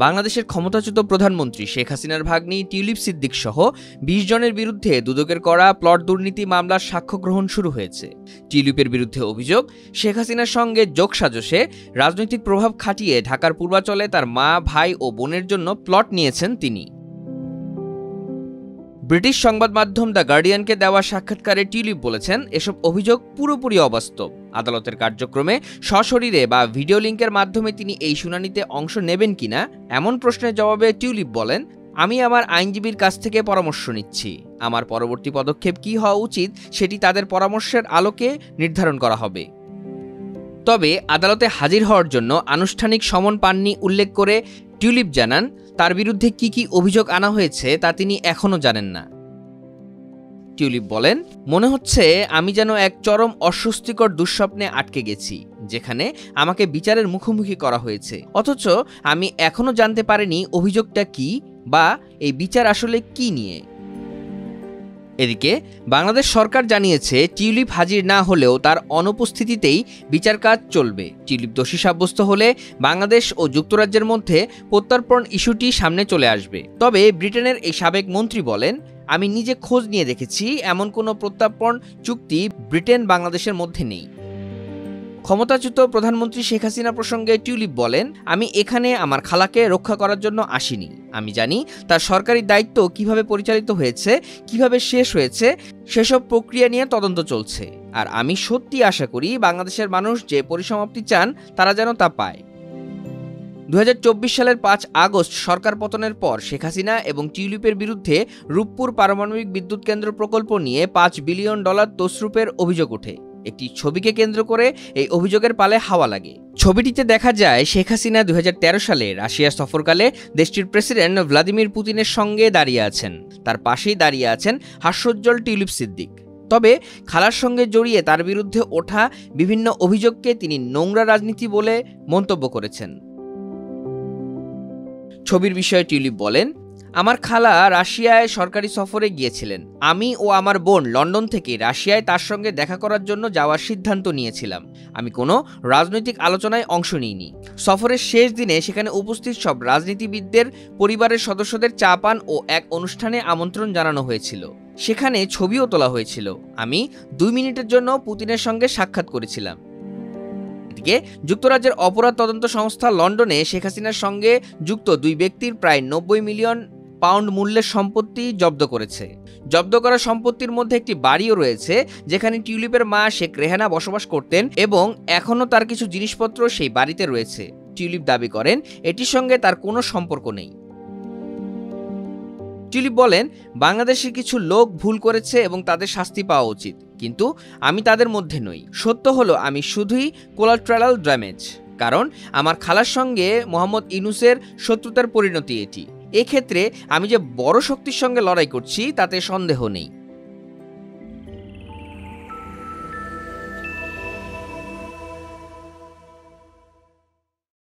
বাংলাদেশের ক্ষমতাচ্যুত প্রধানমন্ত্রী শেখ হাসিনার ভাগ্নি টিউলিপ সিদ্দিক সহ ২০ জনের বিরুদ্ধে দুদকের করা প্লট দুর্নীতি মামলার সাক্ষ্য গ্রহণ শুরু হয়েছে। টিউলিপের বিরুদ্ধে অভিযোগ, শেখ হাসিনার সঙ্গে যোগসাজশে রাজনৈতিক প্রভাব খাটিয়ে ঢাকার পূর্বাঞ্চলে তার মা, ভাই ও বোনের জন্য প্লট নিয়েছেন তিনি। ব্রিটিশ সংবাদ মাধ্যম দ্য গার্ডিয়ানকে দেওয়া সাক্ষাৎকারে টিউলিপ বলেছেন, এসব অভিযোগ পুরোপুরি অবাস্তব। আদালতের কার্যক্রমে সশরীরে বা ভিডিও লিঙ্কের মাধ্যমে তিনি এই শুনানিতে অংশ নেবেন কিনা এমন প্রশ্নের জবাবে টিউলিপ বলেন, আমি আমার আইনজীবীর কাছ থেকে পরামর্শ নিচ্ছি। আমার পরবর্তী পদক্ষেপ কী হওয়া উচিত সেটি তাদের পরামর্শের আলোকে নির্ধারণ করা হবে। তবে আদালতে হাজির হওয়ার জন্য আনুষ্ঠানিক সমন পাননি উল্লেখ করে টিউলিপ জানান, তার বিরুদ্ধে কি কি অভিযোগ আনা হয়েছে তা তিনি এখনও জানেন না। টিউলিপ বলেন, মনে হচ্ছে আমি যেন এক চরম অস্বস্তিকর দুঃস্বপ্নে আটকে গেছি, যেখানে আমাকে বিচারের মুখোমুখি করা হয়েছে, অথচ আমি এখনও জানতে পারিনি অভিযোগটা কি বা এই বিচার আসলে কি নিয়ে। এদিকে বাংলাদেশ সরকার জানিয়েছে, টিউলিপ হাজির না হলেও তার অনুপস্থিতিতেই বিচার কাজ চলবে। টিউলিপ দোষী সাব্যস্ত হলে বাংলাদেশ ও যুক্তরাজ্যের মধ্যে প্রত্যর্পণ ইস্যুটি সামনে চলে আসবে। তবে ব্রিটেনের এই সাবেক মন্ত্রী বলেন, আমি নিজে খোঁজ নিয়ে দেখেছি, এমন কোনো প্রত্যর্পণ চুক্তি ব্রিটেন বাংলাদেশের মধ্যে নেই। ক্ষমতাচ্যুত প্রধানমন্ত্রী শেখ হাসিনা প্রসঙ্গে টিউলিপ বলেন, আমি এখানে আমার খালাকে রক্ষা করার জন্য আসিনি। আমি জানি তার সরকারি দায়িত্ব কিভাবে পরিচালিত হয়েছে, কিভাবে শেষ হয়েছে, সেসব প্রক্রিয়া নিয়ে তদন্ত চলছে। আর আমি সত্যি আশা করি বাংলাদেশের মানুষ যে পরিসমাপ্তি চান তারা যেন তা পায়। ২০২৪ সালের ৫ আগস্ট সরকার পতনের পর শেখ হাসিনা এবং টিউলিপের বিরুদ্ধে রূপপুর পারমাণবিক বিদ্যুৎ কেন্দ্র প্রকল্প নিয়ে $৫ বিলিয়ন তছরূপের অভিযোগ ওঠে। একটি ছবিকে কেন্দ্র করে এই অভিযোগের পালে হাওয়া লাগে। ছবিটিতে দেখা যায় শেখ হাসিনা ২০১৩ সালে রাশিয়া সফরকালে দেশটির প্রেসিডেন্ট ভ্লাদিমির পুতিনের সঙ্গে দাঁড়িয়ে আছেন। তার পাশেই দাঁড়িয়ে আছেন হাস্যোজ্জ্বল টিউলিপ সিদ্দিক। তবে খালার সঙ্গে জড়িয়ে তার বিরুদ্ধে ওঠা বিভিন্ন অভিযোগকে তিনি নোংরা রাজনীতি বলে মন্তব্য করেছেন। ছবির বিষয়ে টিউলিপ বলেন, আমার খালা রাশিয়ায় সরকারি সফরে গিয়েছিলেন। আমি ও আমার বোন লন্ডন থেকে রাশিয়ায় তার সঙ্গে দেখা করার জন্য যাওয়ার সিদ্ধান্ত নিয়েছিলাম। আমি কোনো রাজনৈতিক আলোচনায় অংশ নিইনি। সফরের শেষ দিনে সেখানে উপস্থিত সব রাজনীতিবিদদের পরিবারের সদস্যদের চা পান ও এক অনুষ্ঠানে আমন্ত্রণ জানানো হয়েছিল। সেখানে ছবিও তোলা হয়েছিল। আমি ২ মিনিটের জন্য পুতিনের সঙ্গে সাক্ষাৎ করেছিলাম। এদিকে যুক্তরাজ্যের অপরাধ তদন্ত সংস্থা লন্ডনে শেখ হাসিনার সঙ্গে যুক্ত ২ ব্যক্তির প্রায় $৯০ মিলিয়ন মূল্যের সম্পত্তি জব্দ করেছে। জব্দ করা সম্পত্তির মধ্যে একটি বাড়িও রয়েছে, যেখানে টিউলিপের মা শেখ রেহানা বসবাস করতেন এবং এখনও তার কিছু জিনিসপত্র সেই বাড়িতে রয়েছে। টিউলিপ দাবি করেন, এটির সঙ্গে তার কোনো সম্পর্ক নেই। টিউলিপ বলেন, বাংলাদেশের কিছু লোক ভুল করেছে এবং তাদের শাস্তি পাওয়া উচিত, কিন্তু আমি তাদের মধ্যে নই। সত্য হলো আমি শুধুই কোলাট্রাল ড্যামেজ, কারণ আমার খালার সঙ্গে মোহাম্মদ ইউনূসের শত্রুতার পরিণতি এটি। এক্ষেত্রে আমি যে বড় শক্তির সঙ্গে লড়াই করছি তাতে সন্দেহ নেই।